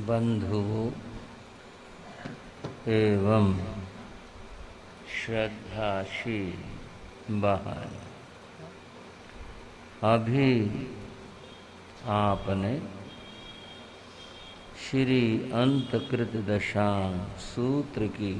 बंधुओं एवं श्रद्धाशील बहन, अभी आपने श्री अंतकृत दशांग सूत्र की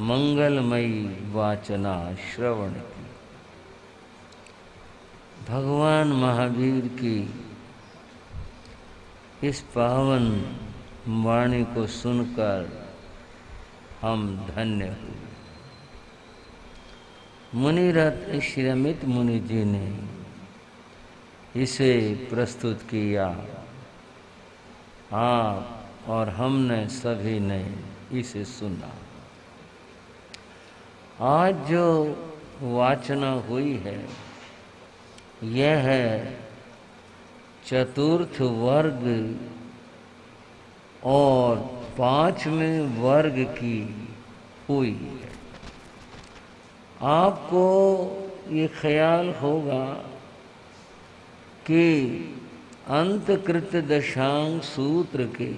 मंगलमयी वाचना श्रवण की। भगवान महावीर की इस पावन वाणी को सुनकर हम धन्य हुए। मुनिरत्न श्री अमित मुनि जी ने इसे प्रस्तुत किया। आप और हमने सभी ने इसे सुना। आज जो वाचना हुई है यह है चतुर्थ वर्ग और पांचवें वर्ग की हुई है। आपको ये ख्याल होगा कि अंतकृत दशांग सूत्र के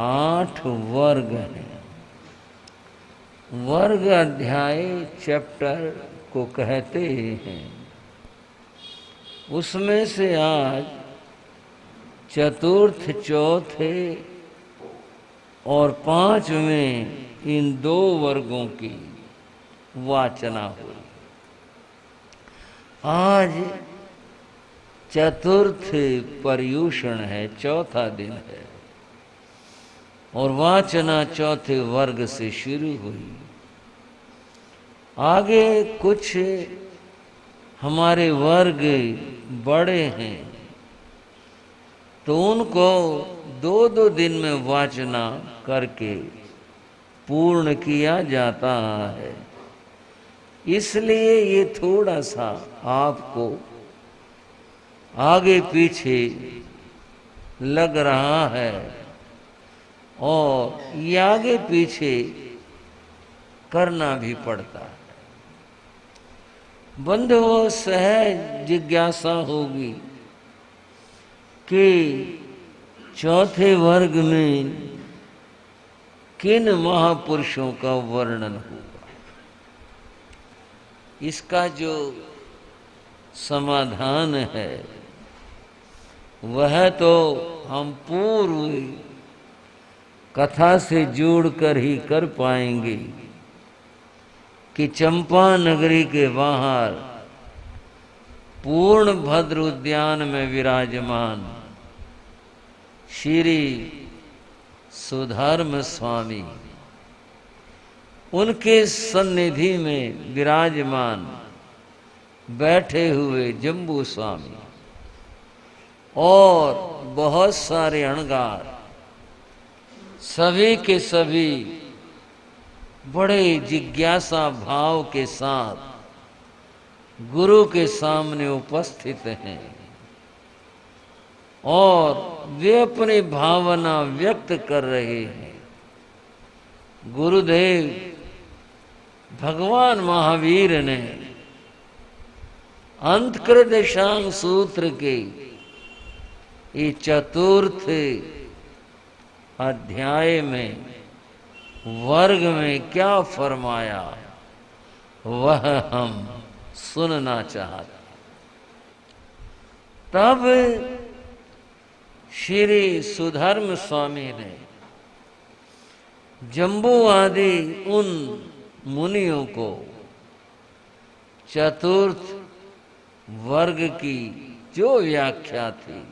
8 वर्ग हैं। वर्ग अध्याय चैप्टर को कहते हैं। उसमें से आज चतुर्थ, चौथे और पांचवें इन 2 वर्गों की वाचना हुई। आज चतुर्थ पर्युषण है, चौथा दिन है और वाचना चौथे वर्ग से शुरू हुई। आगे कुछ हमारे वर्ग बड़े हैं तो उनको 2-2 दिन में वाचना करके पूर्ण किया जाता है। इसलिए ये थोड़ा सा आपको आगे पीछे लग रहा है और ये आगे पीछे करना भी पड़ता है। बंधुओं, सहज जिज्ञासा होगी कि चौथे वर्ग में किन महापुरुषों का वर्णन होगा। इसका जो समाधान है वह तो हम पूर्व कथा से जोड़कर ही कर पाएंगे कि चंपा नगरी के बाहर पूर्ण भद्र उद्यान में विराजमान श्री सुधर्म स्वामी, उनके सन्निधि में विराजमान बैठे हुए जम्बू स्वामी और बहुत सारे अणगार, सभी के सभी बड़े जिज्ञासा भाव के साथ गुरु के सामने उपस्थित हैं और वे अपनी भावना व्यक्त कर रहे हैं। गुरुदेव भगवान महावीर ने अंतकृत दशांग सूत्र के ये चतुर्थ अध्याय में वर्ग में क्या फरमाया वह हम सुनना चाहते। तब श्री सुधर्म स्वामी ने जम्बू आदि उन मुनियों को चतुर्थ वर्ग की जो व्याख्या थी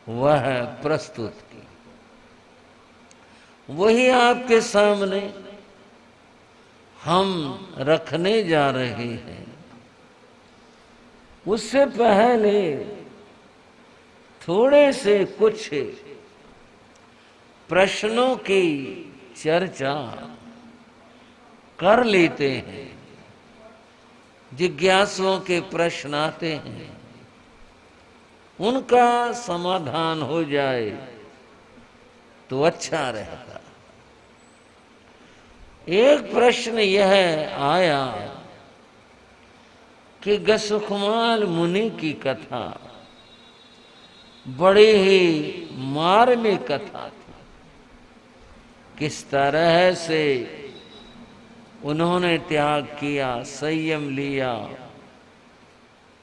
वह प्रस्तुत की। वही आपके सामने हम रखने जा रहे हैं। उससे पहले थोड़े से कुछ प्रश्नों की चर्चा कर लेते हैं। जिज्ञासुओं के प्रश्न आते हैं, उनका समाधान हो जाए तो अच्छा रहता। एक प्रश्न यह आया कि गसुखमाल मुनि की कथा बड़ी ही मार्मिक कथा थी। किस तरह से उन्होंने त्याग किया, संयम लिया,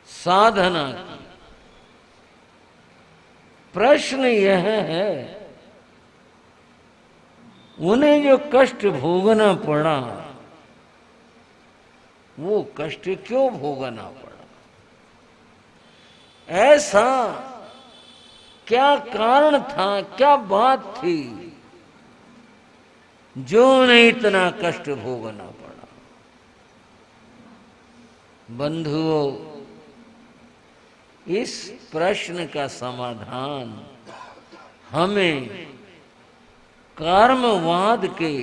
साधना की। प्रश्न यह है, उन्हें जो कष्ट भोगना पड़ा, वो कष्ट क्यों भोगना पड़ा? ऐसा क्या कारण था, क्या बात थी जो उन्हें इतना कष्ट भोगना पड़ा? बंधुओं, इस प्रश्न का समाधान हमें कर्मवाद के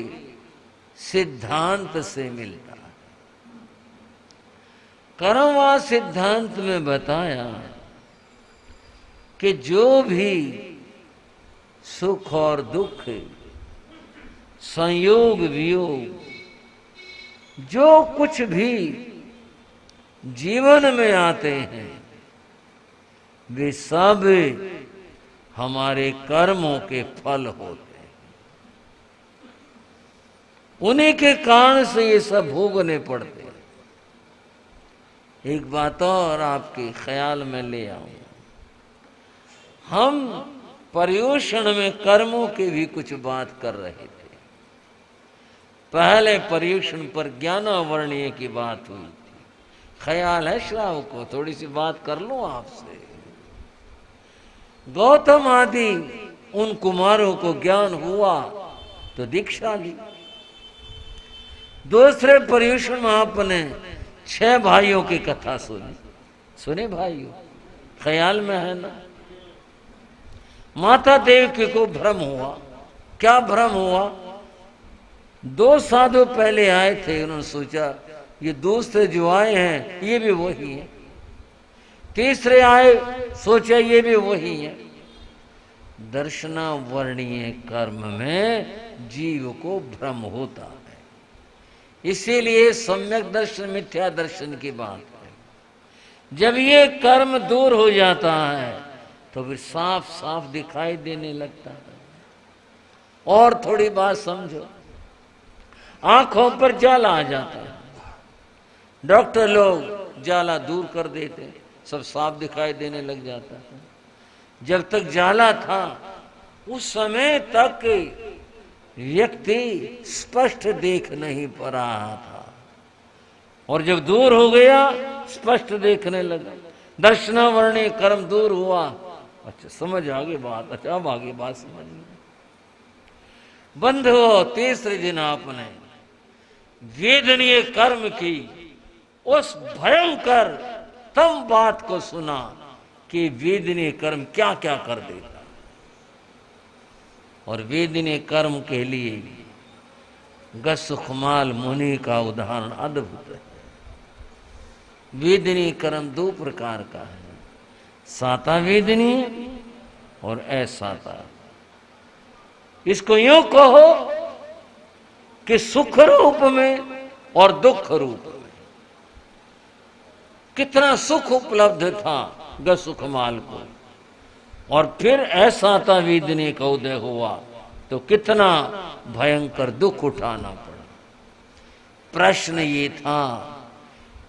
सिद्धांत से मिलता है। कर्मवाद सिद्धांत में बताया कि जो भी सुख और दुख, संयोग वियोग, जो कुछ भी जीवन में आते हैं, वे सब हमारे कर्मों के फल होते हैं। उन्हीं के कारण से ये सब भोगने पड़ते हैं। एक बात और आपके ख्याल में ले आऊं, हम पर्युषण में कर्मों की भी कुछ बात कर रहे थे। पहले पर्युषण पर ज्ञानावर्णीय की बात हुई थी। ख्याल है श्रावक को थोड़ी सी बात कर लूं आपसे। गौतम आदि उन कुमारों को ज्ञान हुआ तो दीक्षा ली। दूसरे पर्युषण में आपने 6 भाइयों की कथा सुनी। सुने भाइयों? ख्याल में है ना? माता देवकी को भ्रम हुआ। क्या भ्रम हुआ? 2 साधु पहले आए थे, उन्होंने सोचा ये दूसरे जो आए हैं ये भी वही है। तीसरे आए, सोचा ये भी वही है। दर्शनावर्णीय कर्म में जीव को भ्रम होता है। इसीलिए सम्यक दर्शन मिथ्या दर्शन की बात है। जब ये कर्म दूर हो जाता है तो फिर साफ साफ दिखाई देने लगता है। और थोड़ी बात समझो, आंखों पर जाला आ जाता है, डॉक्टर लोग जाला दूर कर देते, सब साफ दिखाई देने लग जाता है। जब तक जाला था उस समय तक व्यक्ति स्पष्ट देख नहीं पा रहा था, और जब दूर हो गया स्पष्ट देखने लगा। दर्शनावर्णीय कर्म दूर हुआ। अच्छा, समझ आगे बात? अच्छा, अब आगे बात समझ में। बंधुओं, तीसरे दिन आपने वेदनीय कर्म की उस भयंकर तम बात को सुना कि वेदनीय कर्म क्या क्या कर देता। और वेदनीय कर्म के लिए गसुखमाल मुनि का उदाहरण अद्भुत है। वेदनीय कर्म 2 प्रकार का है, साता वेदनीय और असाता। इसको यूं कहो कि सुख रूप में और दुख रूप में। कितना सुख उपलब्ध था गसुखमाल को, और फिर असाता वेदनीय का उदय हुआ तो कितना भयंकर दुख उठाना पड़ा। प्रश्न ये था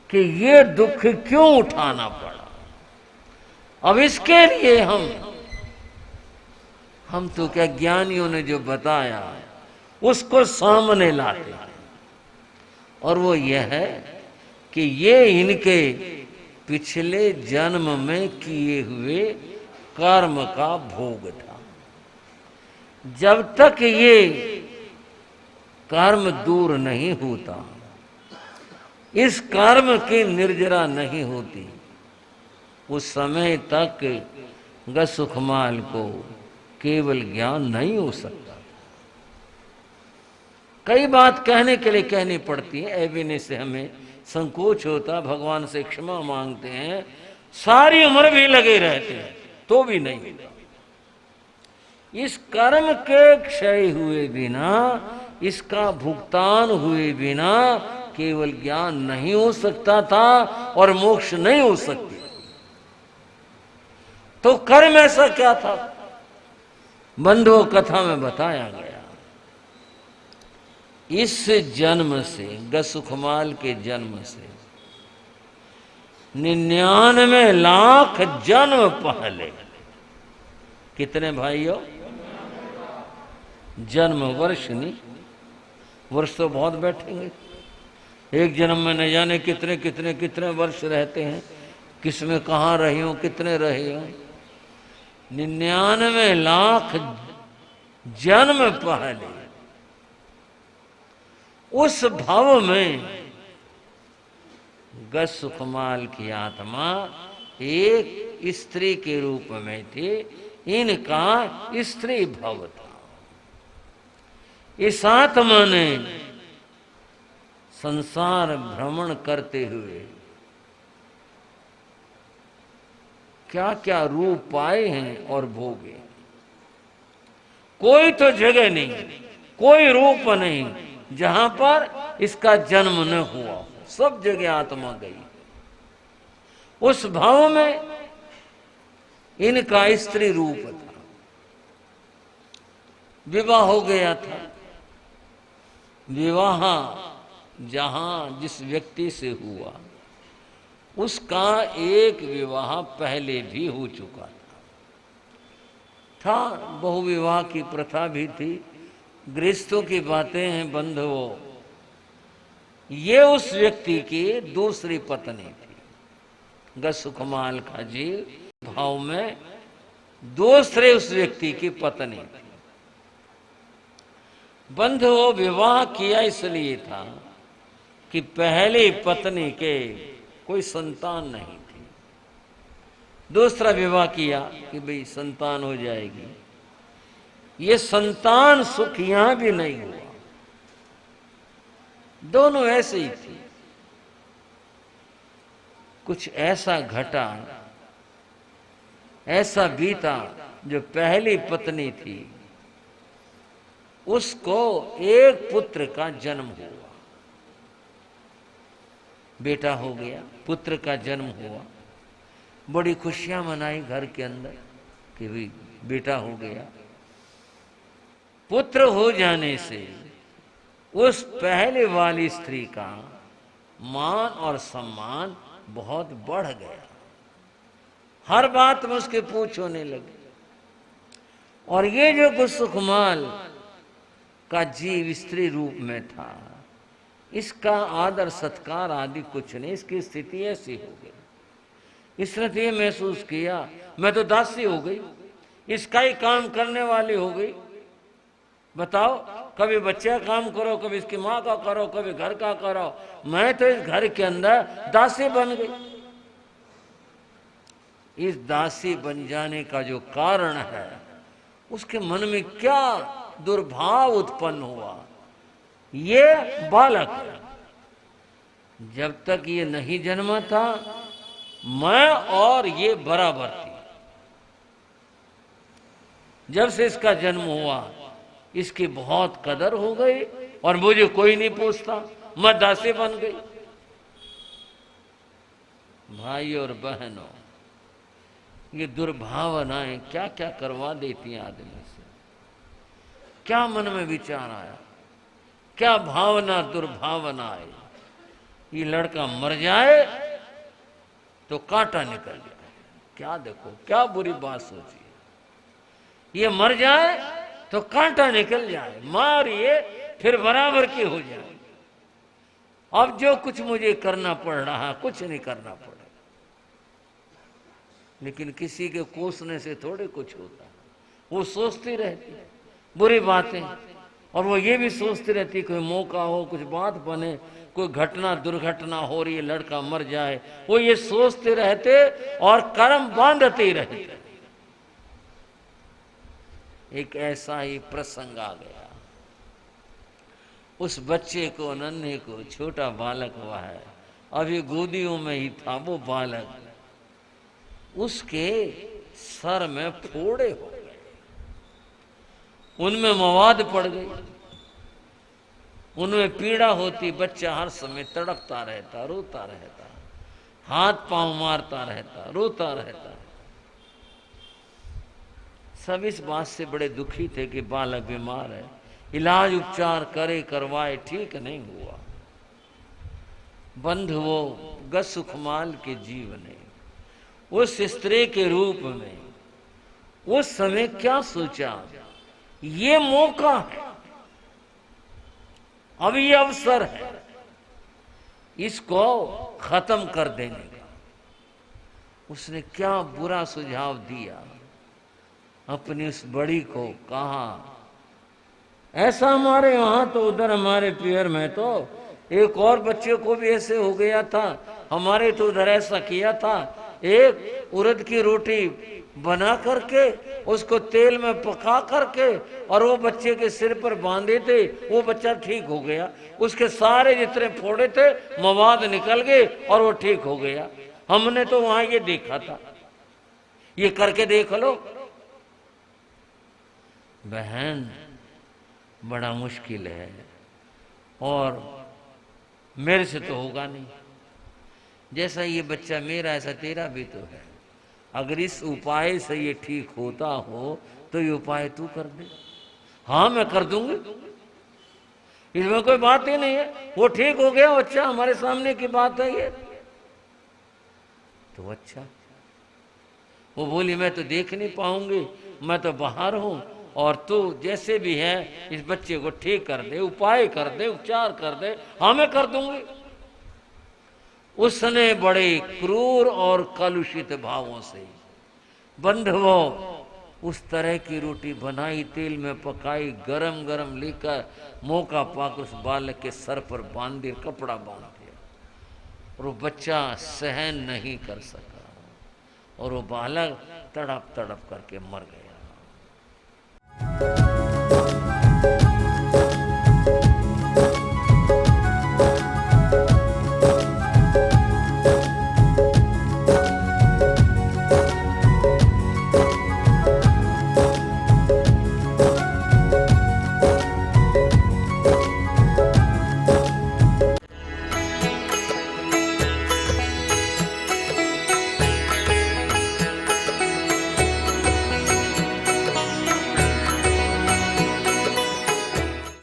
कि ये दुख क्यों उठाना पड़ा? अब इसके लिए हम तो क्या ज्ञानियों ने जो बताया उसको सामने लाते हैं, और वो यह है कि ये इनके पिछले जन्म में किए हुए कर्म का भोग था। जब तक ये कर्म दूर नहीं होता, इस कर्म की निर्जरा नहीं होती, उस समय तक गसुखमाल को केवल ज्ञान नहीं हो सकता। कई बात कहने के लिए कहनी पड़ती है, ऐबिने से हमें संकोच होता, भगवान से क्षमा मांगते हैं, सारी उम्र भी लगे रहते हैं तो भी नहीं होता। इस कर्म के क्षय हुए बिना, इसका भुगतान हुए बिना केवल ज्ञान नहीं हो सकता था और मोक्ष नहीं हो सकती। तो कर्म ऐसा क्या था? बंधुओं, कथा में बताया गया, इस जन्म से, गसुखमाल के जन्म से 99 लाख जन्म पहले, कितने भाइयों? जन्म वर्ष नहीं, वर्ष तो बहुत बैठेंगे, एक जन्म में न जाने कितने कितने कितने वर्ष रहते हैं, किसमें कहाँ रही हो, कितने रहे हो। 99 लाख जन्म पहले उस भव में गसुखमाल की आत्मा एक स्त्री के रूप में थी, इनका स्त्री भव था। इस आत्मा ने संसार भ्रमण करते हुए क्या क्या रूप पाए हैं और भोगे। कोई तो जगह नहीं, कोई रूप नहीं जहां पर इसका जन्म न हुआ, सब जगह आत्मा गई। उस भाव में इनका स्त्री रूप था, विवाह हो गया था। विवाह जहां जिस व्यक्ति से हुआ उसका एक विवाह पहले भी हो चुका था। बहुविवाह की प्रथा भी थी। गृहस्थों की बातें हैं बंधुओं, ये उस व्यक्ति की दूसरी पत्नी थी। गसुखमाल का जीव भाव में दूसरे उस व्यक्ति की पत्नी थी। बंधुओं, विवाह किया इसलिए था कि पहली पत्नी के कोई संतान नहीं थी। दूसरा विवाह किया कि भाई संतान हो जाएगी। ये संतान सुख यहां भी नहीं हुआ, दोनों ऐसे ही थी। कुछ ऐसा घटा, ऐसा बीता, जो पहली पत्नी थी उसको एक पुत्र का जन्म हुआ, बेटा हो गया, पुत्र का जन्म हुआ। बड़ी खुशियां मनाई घर के अंदर कि भाई बेटा हो गया। पुत्र हो जाने से उस पहले वाली स्त्री का मान और सम्मान बहुत बढ़ गया। हर बात में उसके पूछ होने लगे। और ये जो गसुखमाल का जीव स्त्री रूप में था, इसका आदर सत्कार आदि कुछ नहीं, इसकी स्थिति ऐसी हो गई। इसने तो ये महसूस किया मैं तो दासी हो गई, इसका ही काम करने वाली हो गई। बताओ, कभी बच्चे का काम करो, कभी इसकी माँ का करो, कभी घर का करो, मैं तो इस घर के अंदर दासी बन गई। इस दासी बन जाने का जो कारण है, उसके मन में क्या दुर्भाव उत्पन्न हुआ। ये बालक है, जब तक ये नहीं जन्मा था मैं और ये बराबर थी। जब से इसका जन्म हुआ इसकी बहुत कदर हो गई और मुझे कोई नहीं पूछता, मैं दासी बन गई। भाई और बहनों, ये दुर्भावनाएं क्या क्या करवा देती हैं आदमी से। क्या मन में विचार आया, क्या भावना दुर्भावना आई। ये लड़का मर जाए तो कांटा निकल जाए, क्या देखो क्या बुरी बात सोची। ये मर जाए तो कांटा निकल जाए, मारिए फिर बराबर की हो जाए। अब जो कुछ मुझे करना पड़ रहा, कुछ नहीं करना पड़ा। लेकिन किसी के कोसने से थोड़े कुछ होता, वो सोचती रहती बुरी बातें। और वो ये भी सोचती रहती कोई मौका हो, कुछ बात बने, कोई घटना दुर्घटना हो रही है, लड़का मर जाए, वो ये सोचते रहते और कर्म बांधते रहते। एक ऐसा ही प्रसंग आ गया। उस बच्चे को, नन्हे को, छोटा बालक हुआ है, अभी गोदियों में ही था वो बालक, उसके सर में फोड़े हो गए, उनमें मवाद पड़ गई, उनमें पीड़ा होती। बच्चा हर समय तड़पता रहता, रोता रहता, हाथ पांव मारता रहता, रोता रहता। सब इस बात से बड़े दुखी थे कि बालक बीमार है, इलाज उपचार करे करवाए, ठीक नहीं हुआ। बंधु वो गस सुखमाल के जीव ने उस स्त्री के रूप में उस समय क्या सोचा, ये मौका है, अब ये अवसर है इसको खत्म कर देने का। उसने क्या बुरा सुझाव दिया, अपनी उस बड़ी को कहा, ऐसा हमारे वहां तो उधर हमारे पियर में तो एक और बच्चे को भी ऐसे हो गया था, हमारे तो उधर ऐसा किया था, एक उड़द की रोटी बना करके उसको तेल में पका करके और वो बच्चे के सिर पर बांधे थे, वो बच्चा ठीक हो गया, उसके सारे जितने फोड़े थे मवाद निकल गए और वो ठीक हो गया। हमने तो वहां ये देखा था, ये करके देख लो। बहन बड़ा मुश्किल है और मेरे से तो होगा नहीं, जैसा ये बच्चा मेरा ऐसा तेरा भी तो है, अगर इस उपाय से ये ठीक होता हो तो ये उपाय तू कर दे। हाँ मैं कर दूंगी, इसमें कोई बात ही नहीं है, वो ठीक हो गया बच्चा, हमारे सामने की बात है ये तो अच्छा। वो बोली मैं तो देख नहीं पाऊंगी, मैं तो बाहर हूं, और तू जैसे भी है इस बच्चे को ठीक कर दे, उपाय कर दे, उपचार कर दे। हाँ मैं कर दूंगी। उसने बड़े क्रूर और कलुषित भावों से बंधुओं उस तरह की रोटी बनाई, तेल में पकाई, गरम गरम लेकर मौका पाकर उस बालक के सर पर बांध दिया, कपड़ा बांध दिया, और वो बच्चा सहन नहीं कर सका और वो बालक तड़प तड़प करके मर गया।